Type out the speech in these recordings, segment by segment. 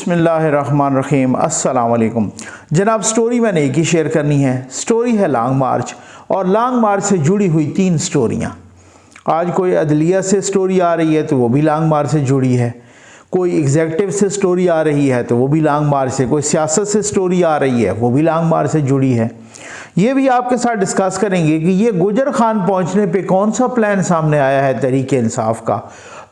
बिस्मिल्लाहिर्रहमानिर्रहीम अस्सलाम वालेकुम जनाब। स्टोरी मैंने एक ही शेयर करनी है। स्टोरी है लॉन्ग मार्च और लॉन्ग मार्च से जुड़ी हुई 3 स्टोरियाँ। आज कोई अदलिया से स्टोरी आ रही है तो वो भी लॉन्ग मार्च से जुड़ी है, कोई एग्जेक्टिव से स्टोरी आ रही है तो वो भी लॉन्ग मार्च से, कोई सियासत से स्टोरी आ रही है वो भी लॉन्ग मार्च से जुड़ी है। ये भी आपके साथ डिस्कस करेंगे कि ये गुजर खान पहुंचने पे कौन सा प्लान सामने आया है तहरीक इंसाफ का।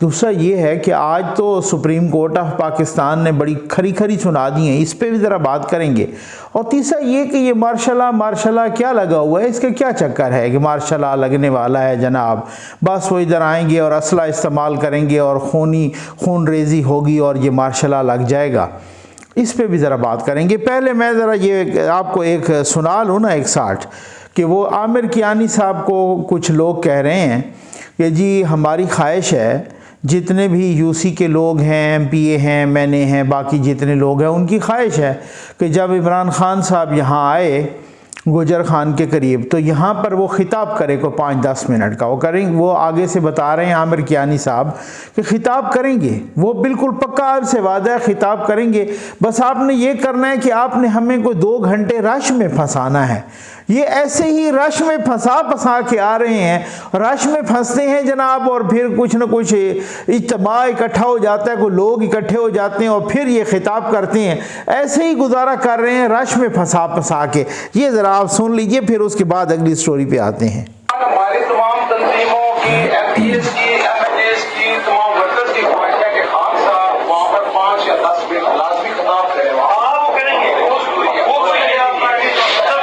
दूसरा ये है कि आज तो सुप्रीम कोर्ट ऑफ पाकिस्तान ने बड़ी खरी खरी सुना दी है, इस पे भी ज़रा बात करेंगे। और तीसरा ये कि ये मार्शल क्या लगा हुआ है, इसका क्या चक्कर है कि मार्शल लगने वाला है जनाब। बस वो इधर आएंगे और असला इस्तेमाल करेंगे और खून रेजी होगी और ये मार्शल लग जाएगा। इस पे भी ज़रा बात करेंगे। पहले मैं ज़रा ये आपको एक सुना लूँ ना, एक साठ कि वो आमिर कियानी साहब को कुछ लोग कह रहे हैं कि जी हमारी ख्वाहिश है, जितने भी यूसी के लोग हैं, एमपीए हैं, मैंने हैं, बाकी जितने लोग हैं, उनकी ख्वाहिश है कि जब इमरान खान साहब यहाँ आए गुजर खान के करीब तो यहाँ पर वो ख़िताब करे को 5-10 मिनट का वो करेंगे। वो आगे से बता रहे हैं आमिर कियानी साहब कि ख़िताब करेंगे, वो बिल्कुल पक्का आपसे वादा है ख़िताब करेंगे। बस आपने ये करना है कि आपने हमें कोई 2 घंटे रश में फंसाना है। ये ऐसे ही रश में फंसा के आ रहे हैं, रश में फंसते हैं जनाब और फिर कुछ न कुछ इज्तिमा इकट्ठा हो जाता है, कोई लोग इकट्ठे हो जाते हैं और फिर ये खिताब करते हैं। ऐसे ही गुजारा कर रहे हैं रश में फंसा के। ये ज़रा आप सुन लीजिए, फिर उसके बाद अगली स्टोरी पे आते हैं। हमारी तमाम तंजीमों की, एफटीएस की, एमएनएस की, तमाम वर्कर्स की ख्वाहिश है कि खान साहब वहाँ पर 5 या 10 मिनट लाजमी खिताब करें। वो करेंगे, वो करेंगे, आप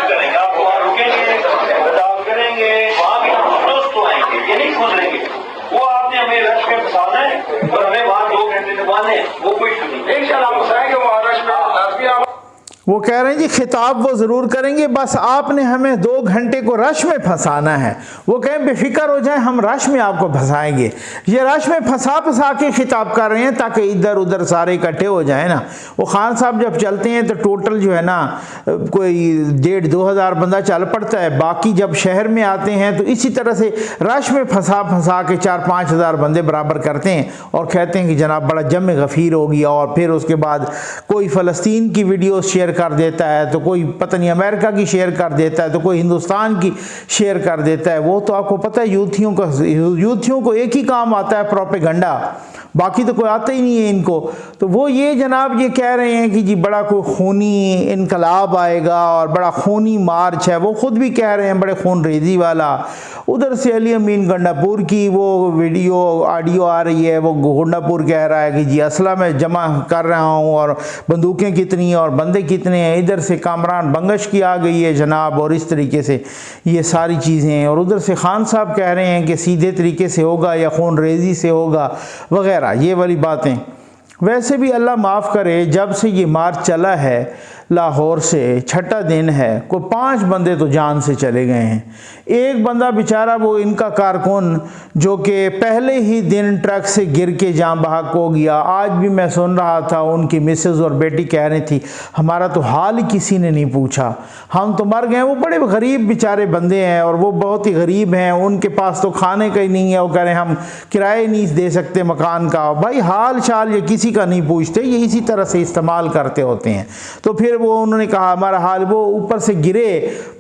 करेंगे, आप वहाँ रुकेंगे, खिताब करेंगे, वहाँ भी हम दोस्त तो आएंगे, ये नहीं गुजरेंगे। वो आपने हमें रश में फंसाना है और हमें वहाँ 2 घंटे निभाने, वो कोई नहीं। इंशाल्लाह आप फंसाएंगे वहाँ रश में, लाजमी आप। वो कह रहे हैं जी खिताब वो ज़रूर करेंगे, बस आपने हमें 2 घंटे को रश में फंसाना है। वो कहें बेफिक्र हो जाए, हम रश में आपको फंसाएंगे। ये रश में फंसा के खिताब कर रहे हैं ताकि इधर उधर सारे इकट्ठे हो जाए ना। वो खान साहब जब चलते हैं तो टोटल जो है ना कोई 1,500-2 हज़ार बंदा चल पड़ता है। बाकी जब शहर में आते हैं तो इसी तरह से रश में फंसा के 4-5 हज़ार बंदे बराबर करते हैं और कहते हैं कि जनाब बड़ा जम गफ़ीर हो गया। और फिर उसके बाद कोई फ़लस्तीन की वीडियो शेयर कर देता है, तो कोई पता नहीं अमेरिका की शेयर कर देता है, तो कोई हिंदुस्तान की शेयर कर देता है। वो तो आपको पता है यूथियों को एक ही काम आता है, प्रोपेगंडा, बाकी तो कोई आता ही नहीं है इनको। तो वो ये जनाब ये कह रहे हैं कि जी बड़ा कोई खूनी इनकलाब आएगा और बड़ा खूनी मार्च है। वो खुद भी कह रहे हैं बड़े खून रेजी वाला। उधर से अली अमीन गंडापुर की वो वीडियो ऑडियो आ रही है, वो गंडापुर कह रहा है कि जी असला मैं जमा कर रहा हूँ और बंदूकें कितनी और बंदे कितने हैं। इधर से कामरान बंगश की आ गई है जनाब और इस तरीके से ये सारी चीज़ें। और उधर से खान साहब कह रहे हैं कि सीधे तरीके से होगा या खून रेजी से होगा वगैरह, ये वाली बातें। वैसे भी अल्लाह माफ़ करे, जब से ये मार्च चला है लाहौर से, छठा दिन है, कोई 5 बंदे तो जान से चले गए हैं। एक बंदा बेचारा वो इनका कारकुन जो कि पहले ही दिन ट्रक से गिर के जान बहक हो गया। आज भी मैं सुन रहा था उनकी मिसेज़ और बेटी कह रही थी हमारा तो हाल ही किसी ने नहीं पूछा, हम तो मर गए। वो बड़े गरीब बेचारे बंदे हैं और वो बहुत ही गरीब हैं, उनके पास तो खाने का ही नहीं है। वो कह रहे हैं हम किराए नहीं दे सकते मकान का। भाई हाल चाल ये किसी का नहीं पूछते, ये इसी तरह से इस्तेमाल करते होते हैं। तो फिर वो उन्होंने कहा हमारा हाल, वो ऊपर से गिरे,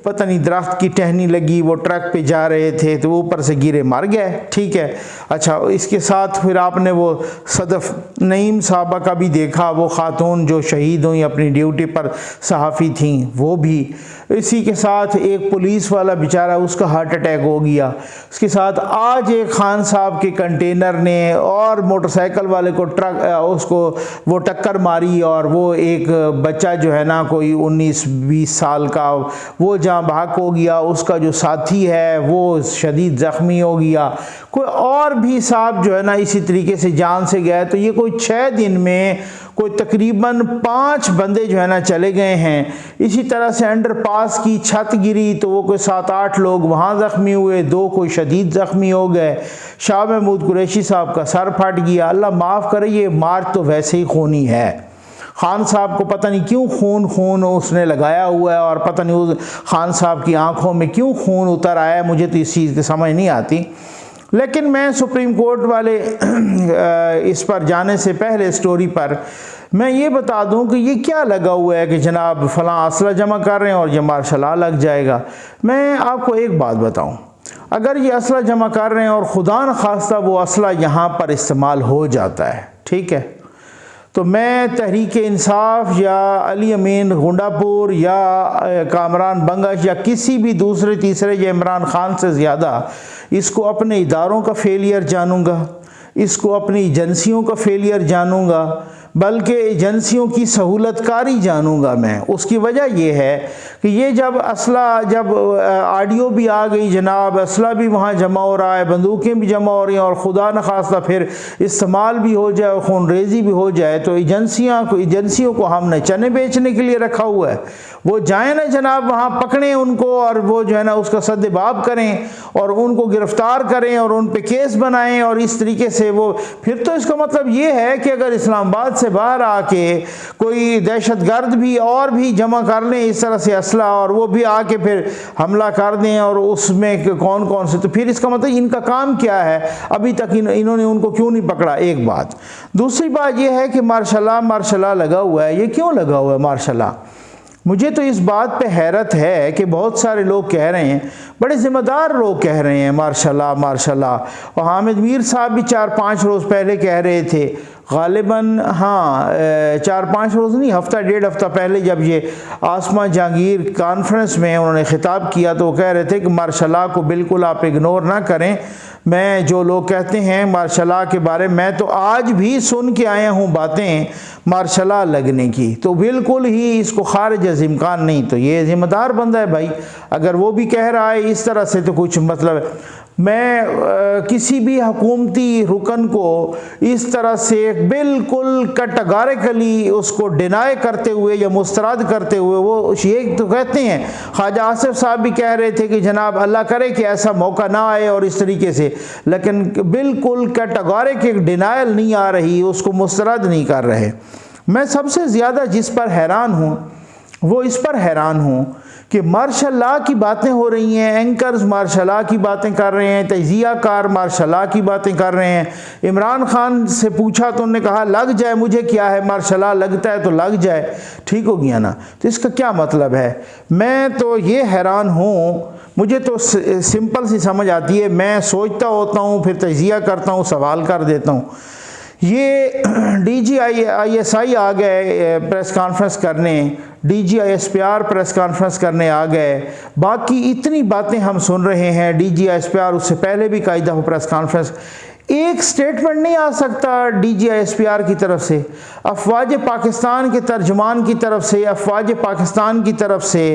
पता नहीं दरख्त की टहनी लगी, वो ट्रक पे जा रहे थे तो ऊपर से गिरे मर गए। ठीक है, अच्छा इसके साथ फिर आपने वो सदफ नईम साहबा का भी देखा, वो खातून जो शहीद हुई अपनी ड्यूटी पर सहाफ़ी थी, वो भी। इसी के साथ एक पुलिस वाला बेचारा उसका हार्ट अटैक हो गया। उसके साथ आज एक खान साहब के कंटेनर ने और मोटरसाइकिल वाले को उसको वो टक्कर मारी और वो एक बच्चा जो है ना कोई 19-20 साल का वो जहाँ भाग हो गया। उसका जो साथी है वो शदीद ज़ख्मी हो गया। कोई और भी साहब जो है ना इसी तरीके से जान से गया। तो ये कोई 6 दिन में कोई तकरीबन 5 बंदे जो है ना चले गए हैं। इसी तरह से अंडरपास की छत गिरी तो वो कोई 7-8 लोग वहाँ ज़ख्मी हुए, 2 कोई शदीद ज़ख्मी हो गए। शाह महमूद कुरैशी साहब का सर फट गया। अल्लाह माफ़ करे, ये मार्च तो वैसे ही खूनी है। खान साहब को पता नहीं क्यों खून उसने लगाया हुआ है और पता नहीं उस खान साहब की आंखों में क्यों खून उतर आया है, मुझे तो इस चीज़ की समझ नहीं आती। लेकिन मैं सुप्रीम कोर्ट वाले इस पर जाने से पहले स्टोरी पर मैं ये बता दूं कि ये क्या लगा हुआ है कि जनाब फ़लाँ असला जमा कर रहे हैं और ये मार्शल लॉ लग जाएगा। मैं आपको एक बात बताऊं, अगर ये असला जमा कर रहे हैं और खुदा न खास्ता वो असला यहाँ पर इस्तेमाल हो जाता है, ठीक है, तो मैं तहरीक इंसाफ या अली अमीन गुंडापुर या कामरान बंगश या किसी भी दूसरे तीसरे या इमरान खान से ज़्यादा इसको अपने इदारों का फेलियर जानूँगा, इसको अपनी एजेंसियों का फेलियर जानूँगा, बल्कि एजेंसियों की सहूलतकारी जानूँगा मैं। उसकी वजह यह है कि ये जब ऑडियो भी आ गई जनाब, असला भी वहाँ जमा हो रहा है, बंदूकें भी जमा हो रही हैं और खुदा न खास्ता फिर इस्तेमाल भी हो जाए और खून रेजी भी हो जाए, तो एजेंसियों को हमने चने बेचने के लिए रखा हुआ है। वो जाए ना जनाब वहाँ पकड़ें उनको और वो जो है ना उसका सद्देबाब करें और उनको गिरफ़्तार करें और उन पे केस बनाएं और इस तरीके से वो, फिर तो इसका मतलब ये है कि अगर इस्लामाबाद से बाहर आके कोई दहशतगर्द भी और भी जमा कर लें इस तरह से असला और वो भी आके फिर हमला कर दें और उसमें कौन कौन से, तो फिर इसका मतलब इनका काम क्या है, अभी तक इन्होंने उनको क्यों नहीं पकड़ा, एक बात। दूसरी बात यह है कि मार्शल लॉ लगा हुआ है, ये क्यों लगा हुआ है मार्शल लॉ? मुझे तो इस बात पे हैरत है कि बहुत सारे लोग कह रहे हैं, बड़े ज़िम्मेदार लोग कह रहे हैं मार्शल लॉ, और हामिद मीर साहब भी 4-5 रोज़ पहले कह रहे थे, ग़ालिबन हाँ 4-5 रोज़ नहीं, हफ़्ता 1.5 हफ़्ता पहले जब ये आसमा जहांगीर कॉन्फ्रेंस में उन्होंने ख़िताब किया तो वो कह रहे थे कि मार्शल लॉ को बिल्कुल आप इग्नोर ना करें। मैं जो लोग कहते हैं मार्शल लॉ के बारे में, मैं तो आज भी सुन के आया हूँ बातें मार्शल लॉ लगने की, तो बिल्कुल ही इसको खारिज इम्कान नहीं। तो ये ज़िम्मेदार बंदा है भाई, अगर वो भी कह रहा है इस तरह से तो कुछ मतलब है। मैं किसी भी हुकूमती रुकन को इस तरह से बिल्कुल कैटेगोरिकली उसको डिनाई करते हुए या मुस्तरद करते हुए, वो ये तो कहते हैं, ख्वाजा आसिफ साहब भी कह रहे थे कि जनाब अल्लाह करे कि ऐसा मौका ना आए और इस तरीके से, लेकिन बिल्कुल कैटेगोरिक एक डिनाइल नहीं आ रही, उसको मुस्तरद नहीं कर रहे। मैं सबसे ज़्यादा जिस पर हैरान हूँ वो इस पर हैरान हूँ कि मार्शल लॉ की बातें हो रही हैं, एंकर्स मार्शल लॉ की बातें कर रहे हैं, तजियाकार मार्शल लॉ की बातें कर रहे हैं। इमरान खान से पूछा तो उन्होंने कहा लग जाए, मुझे क्या है, मार्शल लॉ लगता है तो लग जाए, ठीक हो गया ना। तो इसका क्या मतलब है? मैं तो ये हैरान हूँ, मुझे तो सिंपल सी समझ आती है, मैं सोचता होता हूँ फिर तजिया करता हूँ, सवाल कर देता हूँ। ये DGISI आ गए प्रेस कॉन्फ्रेंस करने, DGISPR प्रेस कॉन्फ्रेंस करने आ गए, बाकी इतनी बातें हम सुन रहे हैं। DGISPR उससे पहले भी कई दफ़ा प्रेस कॉन्फ्रेंस, एक स्टेटमेंट नहीं आ सकता DGISPR की तरफ से, अफवाज पाकिस्तान के तर्जुमान की तरफ से, अफवाज पाकिस्तान की तरफ से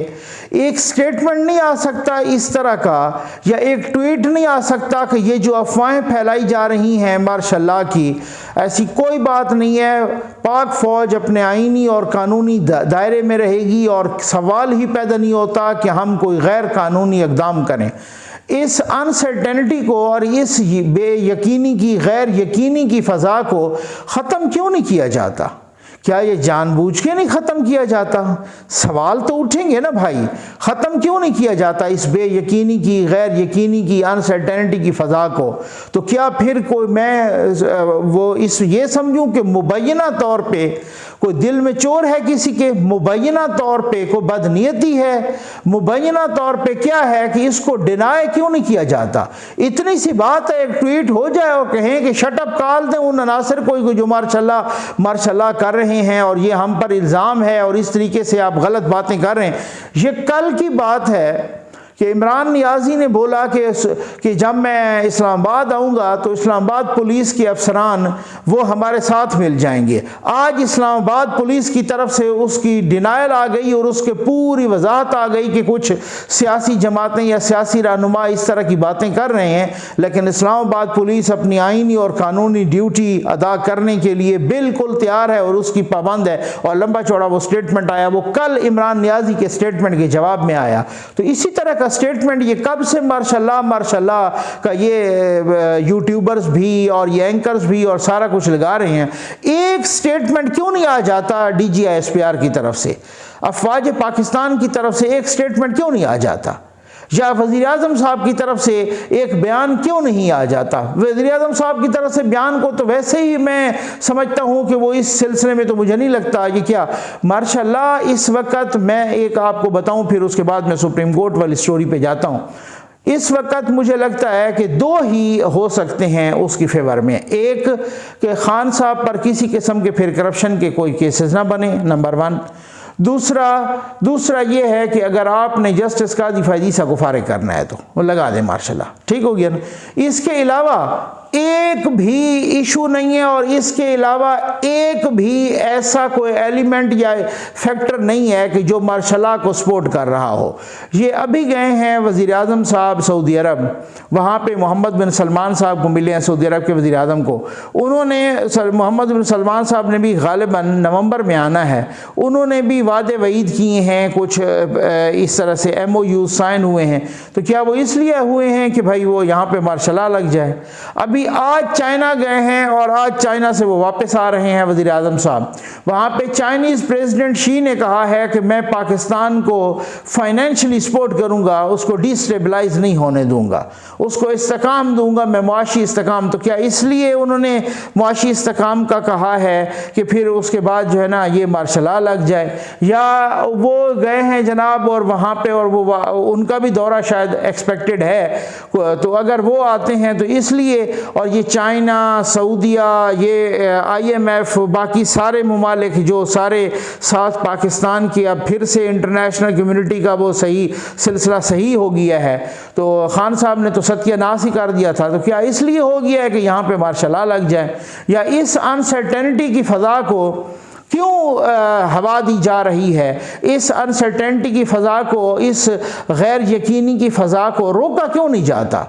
एक स्टेटमेंट नहीं आ सकता इस तरह का, या एक ट्वीट नहीं आ सकता कि ये जो अफवाहें फैलाई जा रही हैं मार्शल लॉ की, ऐसी कोई बात नहीं है। पाक फ़ौज अपने आईनी और कानूनी दायरे में रहेगी और सवाल ही पैदा नहीं होता कि हम कोई गैर कानूनी इक़दाम करें। इस अनसर्टेनिटी को और इस बेयकीनी की, गैर यकीनी की फ़ज़ा को ख़त्म क्यों नहीं किया जाता? क्या ये जानबूझ के नहीं ख़त्म किया जाता? सवाल तो उठेंगे ना भाई, ख़त्म क्यों नहीं किया जाता इस बेयकीनी की, गैर यकीनी की, अनसर्टेनिटी की फ़ज़ा को? तो क्या फिर कोई मैं वो ये समझूं कि मुबैना तौर पे कोई दिल में चोर है किसी के, मुबैना तौर पे कोई बदनीयती है, मुबैना तौर पे क्या है कि इसको डिनाई क्यों नहीं किया जाता? इतनी सी बात है, एक ट्वीट हो जाए और कहें कि शट अप कॉल दें उन अनासर को जो मार्शल लॉ कर रहे हैं और ये हम पर इल्ज़ाम है और इस तरीके से आप गलत बातें कर रहे हैं। ये कल की बात है कि इमरान नियाज़ी ने बोला कि जब मैं इस्लामाबाद आऊँगा तो इस्लामाबाद पुलिस के अफसरान वो हमारे साथ मिल जाएंगे। आज इस्लामाबाद पुलिस की तरफ से उसकी डिनाइल आ गई और उसके पूरी वजाहत आ गई कि कुछ सियासी जमातें या सियासी रहनुमा इस तरह की बातें कर रहे हैं, लेकिन इस्लामाबाद पुलिस अपनी आईनी और कानूनी ड्यूटी अदा करने के लिए बिल्कुल तैयार है और उसकी पाबंद है। और लंबा चौड़ा वो स्टेटमेंट आया, वो कल इमरान नियाज़ी के स्टेटमेंट के जवाब में आया। तो इसी तरह स्टेटमेंट ये कब से मार्शल लॉ का ये यूट्यूबर्स भी और ये एंकर्स भी और सारा कुछ लगा रहे हैं, एक स्टेटमेंट क्यों नहीं आ जाता DGISPR की तरफ से, अफवाज पाकिस्तान की तरफ से एक स्टेटमेंट क्यों नहीं आ जाता? या वज़ीर आज़म साहब की तरफ से एक बयान क्यों नहीं आ जाता? वज़ीर आज़म साहब की तरफ से बयान को तो वैसे ही मैं समझता हूँ कि वो इस सिलसिले में तो मुझे नहीं लगता कि क्या माशाल्लाह इस वक्त मैं एक आपको बताऊँ, फिर उसके बाद मैं सुप्रीम कोर्ट वाली स्टोरी पे जाता हूँ। इस वक्त मुझे लगता है कि दो ही हो सकते हैं उसकी फेवर में। एक कि खान साहब पर किसी किस्म के फिर करप्शन के कोई केसेस ना बने, नंबर 1। दूसरा ये है कि अगर आपने जस्टिस काजी फैजीसा को फारिग करना है तो वो लगा दें मार्शल, ठीक हो गया ना। इसके अलावा एक भी इशू नहीं है और इसके अलावा एक भी ऐसा कोई एलिमेंट या फैक्टर नहीं है कि जो मार्शल को सपोर्ट कर रहा हो। ये अभी गए हैं वज़ीर आज़म साहब सऊदी अरब, वहाँ पे मोहम्मद बिन सलमान साहब को मिले हैं, सऊदी अरब के वज़ीर आज़म को। उन्होंने मोहम्मद बिन सलमान साहब ने भी गालिबन नवंबर में आना है, उन्होंने भी वादे वईद किए हैं, कुछ इस तरह से MOU साइन हुए हैं। तो क्या वो इसलिए हुए हैं कि भाई वो यहाँ पे मार्शल लग जाए? अभी आज चाइना गए हैं और आज चाइना से वो वापस आ रहे हैं वज़ीर आज़म साहब। वहाँ पे चाइनीज़ प्रेसिडेंट शी ने कहा है कि मैं पाकिस्तान को फाइनेंशियली सपोर्ट करूँगा, उसको डिस्टेबलाइज नहीं होने दूँगा, उसको इस्तेकाम दूँगा मैं, मुआशी इस्तेकाम। तो क्या इसलिए उन्होंने मुआशी इस्तेकाम का कहा है कि फिर उसके बाद जो है ना ये मार्शल लग जाए? या वो गए हैं जनाब और वहाँ पे और वो उनका भी दौरा शायद एक्सपेक्टेड है, तो अगर वो आते हैं तो इसलिए। और ये चाइना, सऊदिया, ये IMF, बाकी सारे ममालिक जो सारे साथ पाकिस्तान की अब फिर से इंटरनेशनल कम्युनिटी का वो सही सिलसिला सही हो गया है। तो खान साहब ने तो सत्यानाश ही कर दिया था। तो क्या इसलिए हो गया है कि यहाँ पे मार्शल लग जाए? या इस अनसर्टेनिटी की फ़ज़ा को क्यों हवा दी जा रही है? इस अनसर्टेनिटी की फ़ज़ा को, इस गैर यकीनी की फ़ज़ा को रोका क्यों नहीं जाता?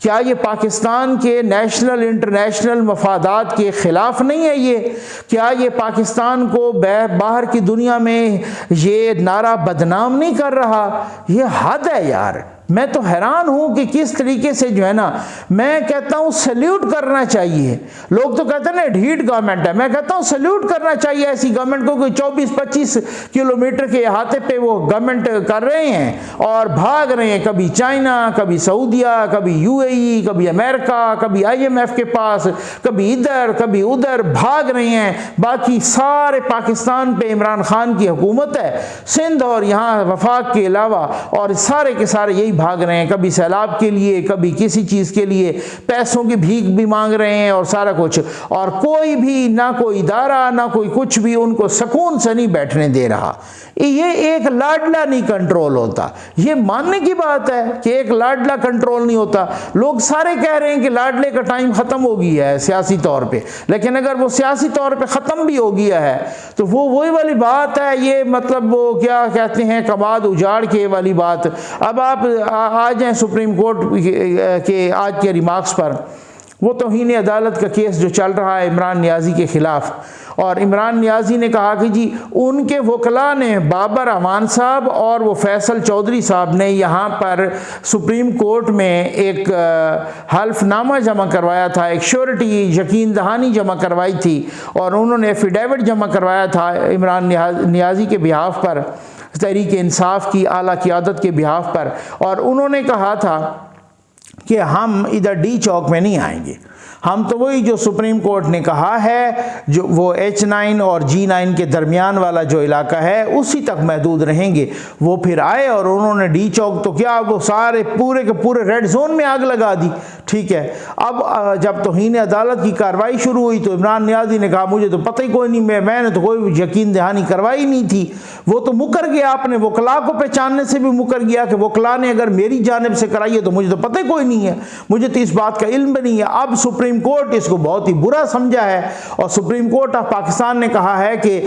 क्या ये पाकिस्तान के नेशनल इंटरनेशनल मफादात के ख़िलाफ़ नहीं है ये? क्या ये पाकिस्तान को बाहर की दुनिया में ये नारा बदनाम नहीं कर रहा? ये हद है यार। मैं तो हैरान हूँ कि किस तरीके से जो है ना, मैं कहता हूँ सल्यूट करना चाहिए। लोग तो कहते हैं ना ढीठ गवर्नमेंट है, मैं कहता हूँ सल्यूट करना चाहिए ऐसी गवर्नमेंट को। कोई 24-25 किलोमीटर के अहाते पे वो गवर्नमेंट कर रहे हैं और भाग रहे हैं, कभी चाइना, कभी सऊदिया, कभी UAE, कभी अमेरिका, कभी IMF के पास, कभी इधर कभी उधर भाग रहे हैं। बाकी सारे पाकिस्तान पे इमरान खान की हुकूमत है, सिंध और यहाँ वफाक के अलावा, और सारे के सारे यही भाग रहे हैं, कभी सैलाब के लिए, कभी किसी चीज़ के लिए, पैसों की भीख भी मांग रहे हैं और सारा कुछ। और कोई भी, ना कोई इदारा, ना कोई कुछ भी उनको सुकून से नहीं बैठने दे रहा। ये एक लाडला नहीं कंट्रोल होता। ये मानने की बात है कि एक लाडला कंट्रोल नहीं होता। लोग सारे कह रहे हैं कि लाडले का टाइम ख़त्म हो गया है सियासी तौर पे, लेकिन अगर वो सियासी तौर पे ख़त्म भी हो गया है तो वो वही वाली बात है, ये मतलब वो क्या कहते हैं, कबाद उजाड़ के वाली बात। अब आप आ जाएं सुप्रीम कोर्ट के आज के रिमार्क्स पर। वो तौहीन अदालत का केस जो चल रहा है इमरान नियाज़ी के ख़िलाफ़, और इमरान नियाज़ी ने कहा कि जी उनके वकला ने, बाबर अमान साहब और वो फैसल चौधरी साहब ने यहाँ पर सुप्रीम कोर्ट में एक हल्फनामा जमा करवाया था, एक श्योरिटी यकीन दहानी जमा करवाई थी, और उन्होंने एफिडेविट जमा करवाया था इमरान नियाज़ी के बिहाफ पर, तहरीक इंसाफ की आला क़यादत के बिहाफ पर। और उन्होंने कहा था कि हम इधर डी चौक में नहीं आएंगे, हम तो वही जो सुप्रीम कोर्ट ने कहा है, जो वो H9 और G9 के दरमियान वाला जो इलाका है उसी तक महदूद रहेंगे। वो फिर आए और उन्होंने डी चौक, तो क्या वो सारे पूरे के पूरे रेड जोन में आग लगा दी। ठीक है, अब जब तौहीन अदालत की कार्रवाई शुरू हुई तो इमरान नियाज़ी ने कहा मुझे तो पता ही कोई नहीं, मैंने तो कोई यकीन दहानी करवाई नहीं थी। वो तो मुकर गया, अपने वकला को पहचानने से भी मुकर गया कि वकला ने अगर मेरी जानिब से कराई है तो मुझे तो पता ही कोई नहीं है, मुझे तो इस बात का इल्म भी नहीं है। अब सुप्रीम कोर्ट इसको बहुत ही बुरा समझा है और सुप्रीम कोर्ट ऑफ पाकिस्तान ने कहा है कि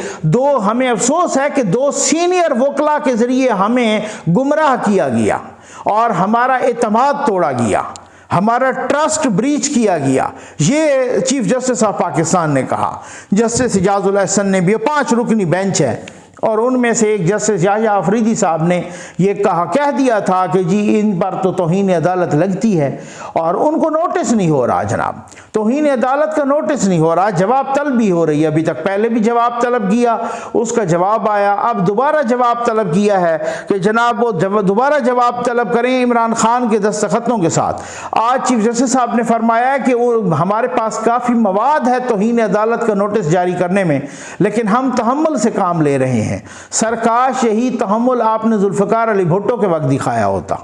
हमें अफसोस है कि 2 सीनियर वकला के जरिए हमें गुमराह किया गया और हमारा एतमाद तोड़ा गया, हमारा ट्रस्ट ब्रीच किया गया। ये चीफ जस्टिस ऑफ पाकिस्तान ने कहा। जस्टिस इजाजुल अहसन ने भी, 5 रुकनी बेंच है, और उनमें से एक जस्टिस याह्या अफरीदी साहब ने ये कह दिया था कि जी इन पर तो तौहीन अदालत लगती है, और उनको नोटिस नहीं हो रहा जनाब, तौहीन अदालत का नोटिस नहीं हो रहा, जवाब तलब भी हो रही है। अभी तक पहले भी जवाब तलब किया, उसका जवाब आया, अब दोबारा जवाब तलब किया है कि जनाब वो दोबारा जवाब तलब करें इमरान खान के दस्तखतों के साथ। आज चीफ जस्टिस साहब ने फरमाया कि वो हमारे पास काफ़ी मवाद है तौहीन अदालत का नोटिस जारी करने में, लेकिन हम तहम्मुल से काम ले रहे हैं। सरकाश यही तहम्मुल आपने जुल्फ़िकार अली भुट्टो के वक्त दिखाया होता,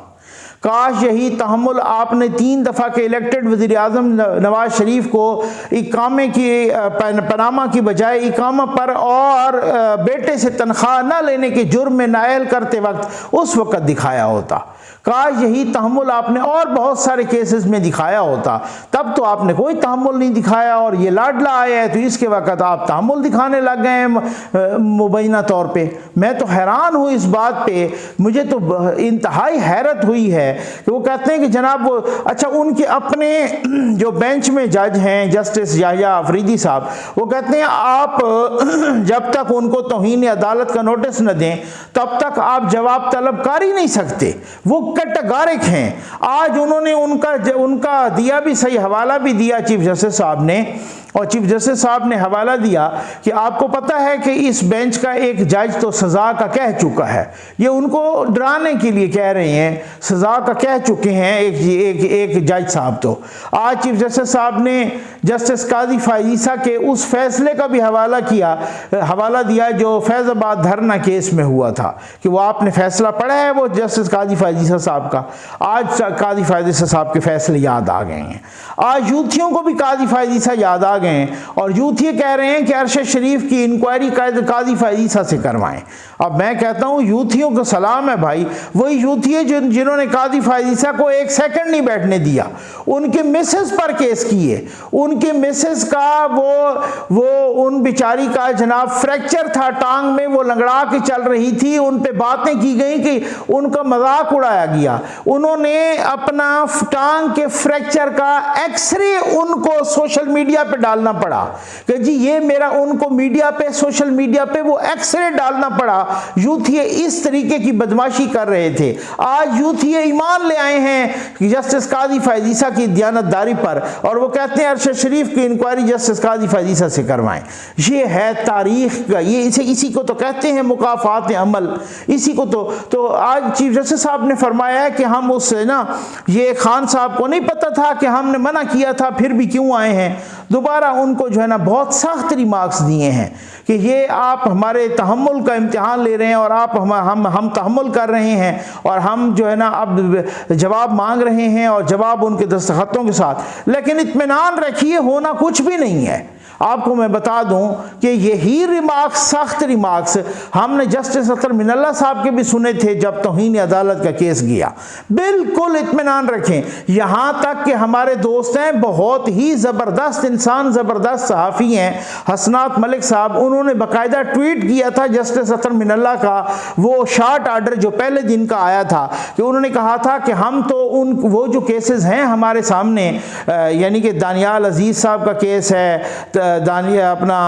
काश यही तहम्मुल आपने 3 दफ़ा के इलेक्टेड वज़ीर आज़म नवाज शरीफ को इकामे की पनामा की बजाय इकामा पर और बेटे से तनख्वाह न लेने के जुर्म में नायल करते वक्त उस वक़्त दिखाया होता। काश यही तहम्मुल आपने और बहुत सारे केसेस में दिखाया होता, तब तो आपने कोई तहम्मुल नहीं दिखाया, और ये लाडला आया है तो इसके वक़्त आप तहम्मुल दिखाने लग गए हैं मुबैना तौर पे। मैं तो हैरान हूँ इस बात पे, मुझे तो इंतहाई हैरत हुई है कि वो कहते हैं कि जनाब वो अच्छा उनके अपने जो बेंच में जज हैं जस्टिस याह्या अफरीदी साहब, वो कहते हैं आप जब तक उनको तौहीन अदालत का नोटिस न दें तब तक आप जवाब तलब कर ही नहीं सकते। वो कैटेगोरिक हैं। आज उन्होंने उनका दिया भी सही, हवाला भी दिया चीफ जस्टिस साहब ने, और चीफ जस्टिस साहब ने हवाला दिया कि आपको पता है कि इस बेंच का एक जज तो सज़ा का कह चुका है, ये उनको डराने के लिए कह रहे हैं, सज़ा का कह चुके हैं एक जज साहब। तो आज चीफ जस्टिस साहब ने जस्टिस काजी फायजीसा के उस फैसले का भी हवाला दिया जो फैज़ाबाद धरना केस में हुआ था, कि वो आपने फैसला पढ़ा है वो जस्टिस काजी फायजीसा साहब का। आज काजी फायजीसा साहब के फैसले याद आ गए हैं, आज यूथियों को भी काजी फायजीसा याद आ गए हैं, और यूथी कह रहे हैं कि अरशद शरीफ की इंक्वायरी काजी फायजीसा से करवाएं। अब मैं कहता हूं यूथियों को सलाम है भाई, वही यूथी है जिन्होंने काजी फायजीसा को 1 सेकंड नहीं बैठने दिया, उनके मिसेस पर केस किए, उनके मिसेस का वो उन बिचारी का जनाब फ्रैक्चर था टांग में, वो लंगड़ा के चल रही थी, उन पे बातें की गई कि उनका मजाक उड़ाया गया। उन्होंने अपना टांग के फ्रैक्चर का एक्सरे उनको सोशल मीडिया पे डालना पड़ा कि जी ये मेरा, उनको मीडिया पे सोशल मीडिया पे वो एक्सरे डालना पड़ा। यूथिये इस तरीके की बदमाशी कर रहे थे। आज यूथिये ईमान ले आए हैं जस्टिस काजी फायजीसा की दयानतदारी पर, और वो कहते हैं अरशद शरीफ की इंक्वायरी जस्टिस काजी फायजीसा से करवाएं। ये है तारीख का, ये इसी को तो कहते हैं मुकाफात अमल, इसी को तो आज चीफ जस्टिस साहब ने फरमाया है कि हम उससे ना, ये खान साहब को नहीं पता था कि हमने मना किया था फिर भी क्यों आए हैं। दोबारा उनको जो है ना बहुत सख्त रिमार्क्स दिए हैं कि ये आप हमारे तहम्मुल का इम्तिहान ले रहे हैं, और आप हम तहम्मुल कर रहे हैं, और हम जो है ना अब जवाब मांग रहे हैं, और जवाब उनके दस्तखतों के साथ। लेकिन इत्मीनान रखिए, होना कुछ भी नहीं है। आपको मैं बता दूं कि यही रिमार्क्स, सख्त रिमार्क्स हमने जस्टिस अतर मिनल्ला साहब के भी सुने थे जब तौहीन अदालत का केस गया। बिल्कुल इत्मीनान रखें, यहाँ तक कि हमारे दोस्त हैं, बहुत ही ज़बरदस्त इंसान, ज़बरदस्त सहाफ़ी हैं, हसनात मलिक साहब, उन्होंने बाकायदा ट्वीट किया था जस्टिस अतर मिनल्ला का वो शॉर्ट आर्डर जो पहले दिन का आया था, कि उन्होंने कहा था कि हम तो वो जो केसेस हैं हमारे सामने, यानी कि दानियाल अजीज़ साहब का केस है, दानिया अपना,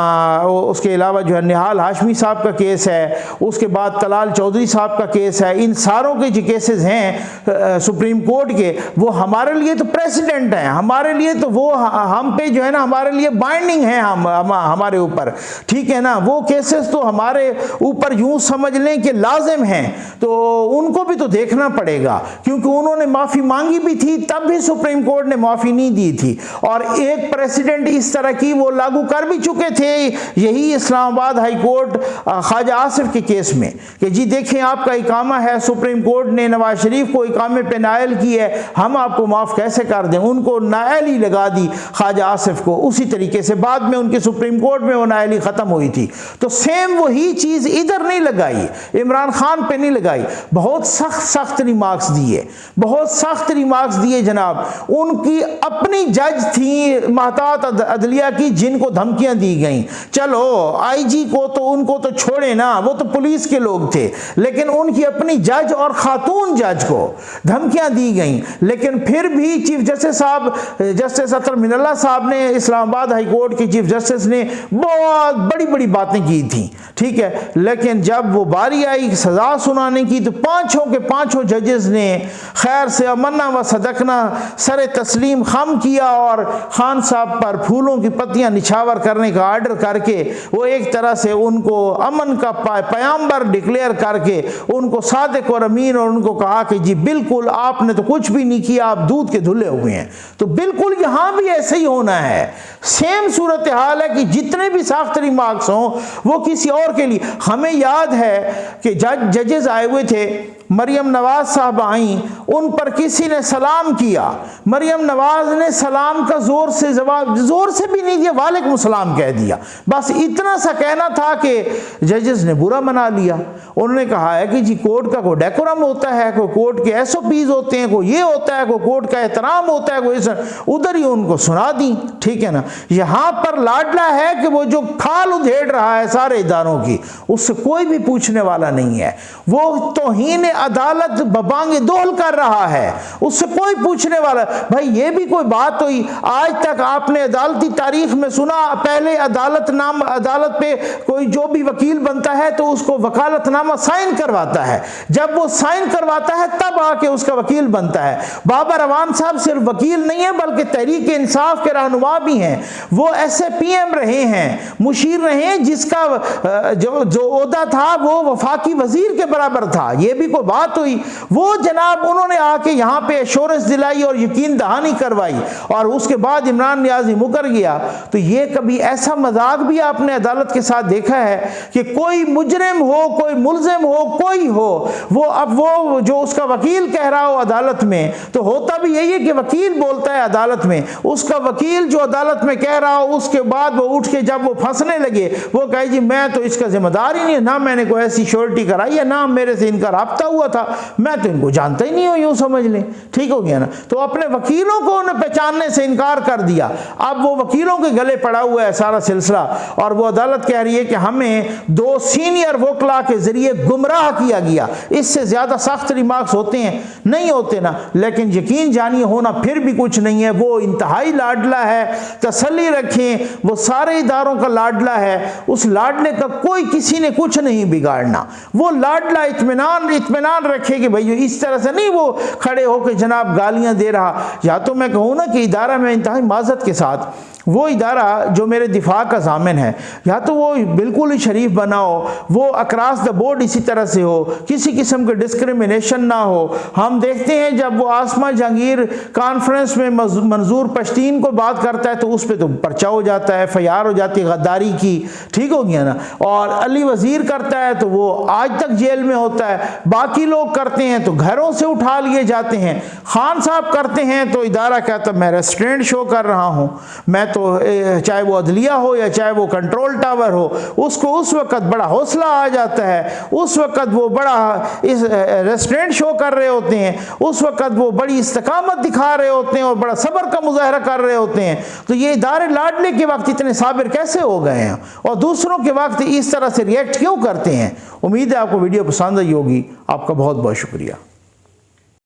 उसके अलावा जो है निहाल हाशमी साहब का केस है, उसके बाद तलाल चौधरी साहब का केस है, इन सारों के जो केसेस हैं सुप्रीम कोर्ट के, वो हमारे लिए तो प्रेसिडेंट हैं, हमारे लिए तो वो हम पे जो है ना हमारे लिए बाइंडिंग है, हमारे ऊपर, ठीक है ना। वो केसेस तो हमारे ऊपर यूं समझ लें कि लाजिम हैं, तो उनको भी तो देखना पड़ेगा, क्योंकि उन्होंने माफ़ी मांगी भी थी, तब भी सुप्रीम कोर्ट ने माफ़ी नहीं दी थी, और एक प्रेसिडेंट इस तरह की वो लागू कर भी चुके थे, यही इस्लामाबाद हाई कोर्ट ख्वाजा आसिफ के केस में, कि जी देखें आपका इकामा है, सुप्रीम कोर्ट ने नवाज शरीफ को इकामे पे नायल की है, हम आपको माफ़ कैसे कर दें। उनको नायल ही लगा दी ख्वाजा आसिफ को, उसी तरीके से बाद में उनकी सुप्रीम कोर्ट में वो नायली ख़त्म हुई थी। तो सेम वही चीज़ इधर नहीं लगाई, इमरान खान पे नहीं लगाई, बहुत सख्त रिमार्क्स दिए, बहुत सख्त रिमार्क्स दिए जनाब। उनकी अपनी जज थी महतात अदलिया की, जिनको इनको धमकियां दी गई। चलो आईजी को तो उनको तो छोड़े ना, वो तो पुलिस के लोग थे, लेकिन उनकी अपनी जज और खातून जज को धमकियां दी गई। लेकिन फिर भी चीफ जस्टिस साहब, जस्टिस अतर मिनल्ला साहब ने, इस्लामाबाद हाई कोर्ट के चीफ जस्टिस ने बहुत बड़ी बड़ी बातें की थी, ठीक है। लेकिन जब वो बारी आई सजा सुनाने की तो पांचों के पांचों जजेस ने खैर से अमन्ना व सदकना सरे तस्लीम खम किया और खान साहब पर फूलों की पत्तियां निछावर करने का आर्डर करके वो एक तरह से उनको अमन का पैगंबर डिक्लेयर करके उनको सादिक और अमीन, और उनको कहा कि जी बिल्कुल आपने तो कुछ भी नहीं किया, आप दूध के धुले हुए हैं। तो बिल्कुल यहां भी ऐसे ही होना है। सेम सूरत हाल है कि जितने भी साख्त रिमार्क्स हों वो किसी और के लिए। हमें याद है कि जजेस आए हुए थे, मरियम नवाज साहब आई, उन पर किसी ने सलाम किया, मरियम नवाज ने सलाम का जोर से जवाब, जोर से भी नहीं दिया, वालेकुम सलाम कह दिया। बस इतना सा कहना था कि जजेस ने बुरा मना लिया। उन्होंने कहा है कि जी कोर्ट का कोई डेकोरम होता है, कोई कोर्ट के SOPs होते हैं, कोई ये होता है, कोई कोर्ट का एहतराम होता है, कोई उधर ही उनको सुना दी, ठीक है ना। यहाँ पर लाडला है कि वो जो खाल उधेड़ रहा है सारे इदारों की, उससे कोई भी पूछने वाला नहीं है। वो तौहीन अदालत बबांगे दोहल कर रहा है, उससे कोई पूछने वाला। भाई ये भी कोई बात हुई? आज तक आपने अदालती तारीख में सुना, पहले अदालत पे कोई जो भी वकील बनता है तो उसको वकालतनामा साइन करवाता है, जब वो साइन करवाता है तब आके उसका वकील बनता है। बाबर अवान साहब सिर्फ वकील नहीं है बल्कि तहरीक इंसाफ के रहनुमा भी हैं। वो SAPM रहे हैं, मुशीर रहे हैं, जिसका जो ओहदा था वो वफाकी वजीर के बराबर था। ये भी कोई बात हुई? वो जनाब उन्होंने आके यहाँ पे एश्योरेंस दिलाई और यकीन दहानी करवाई और उसके बाद इमरान नियाजी मुकर गया। तो ये कभी ऐसा मजाक भी आपने अदालत के साथ देखा है कि कोई मुजरिम हो, कोई मुल्जिम हो, कोई हो, वो अब वो जो उसका वकील कह रहा हो अदालत में, तो होता भी यही है कि वकील बोलता है अदालत में, उसका वकील जो अदालत में कह रहा हो, उसके बाद वो उठ के जब वो फंसने लगे वो कहे जी मैं तो इसका जिम्मेदार ही नहीं, ना मैंने कोई ऐसी श्योरिटी कराई है, ना मेरे से इनका राब्ता हुआ था, मैं तो इनको जानता ही नहीं हूं, यूं समझ लें। ठीक हो गया ना। तो अपने वकीलों को उन्हें पहचानने से इनकार कर दिया। अब वो वकीलों के गले पड़ा हुआ है सारा सिलसिला, और वो अदालत कह रही है कि हमें 2 सीनियर वकला के जरिए गुमराह किया गया। इससे ज्यादा सख्त रिमार्क्स होते हैं? नहीं होते ना। लेकिन यकीन जानिए होना फिर भी कुछ नहीं है। वो इंतहाई लाडला है, तसल्ली रखें, वो सारे इदारों का लाडला है। उस लाडले का कोई किसी ने कुछ नहीं बिगाड़ना। वो लाडला इत्मीनान रखे कि भाई इस तरह से नहीं वो खड़े होकर जनाब गालियां दे रहा। या तो मैं कहूँ ना कि इदारा में इंतहाई माजरत के साथ वो इदारा जो मेरे दिफा का ज़ामिन है, या तो वो बिल्कुल ही शरीफ बना हो, वो अक्रॉस द बोर्ड इसी तरह से हो, किसी किस्म के डिस्क्रिमिनेशन ना हो। हम देखते हैं जब वो आसमा जहांगीर कॉन्फ्रेंस में मंजूर पश्तीन को बात करता है तो उस पर तो पर्चा हो जाता है, FIR हो जाती है गद्दारी की। ठीक हो गया ना। और अली वजीर करता है तो वो आज तक जेल में होता है। बाकी लोग करते हैं तो घरों से उठा लिए जाते हैं। खान साहब करते हैं तो इदारा कहता मैं रेस्टोरेंट शो कर रहा हूँ, मैं तो चाहे वो अदलिया हो या चाहे वो कंट्रोल टावर हो, उसको उस वक्त बड़ा हौसला आ जाता है, उस वक्त वो बड़ा इस रेस्टोरेंट शो कर रहे होते हैं, उस वक्त वो बड़ी इस्तकामत दिखा रहे होते हैं और बड़ा सब्र का मुजाहरा कर रहे होते हैं। तो ये इदारे लाडले के वक्त इतने साबिर कैसे हो गए हैं और दूसरों के वक्त इस तरह से रिएक्ट क्यों करते हैं? उम्मीद है आपको वीडियो पसंद आई होगी। आपका बहुत बहुत शुक्रिया।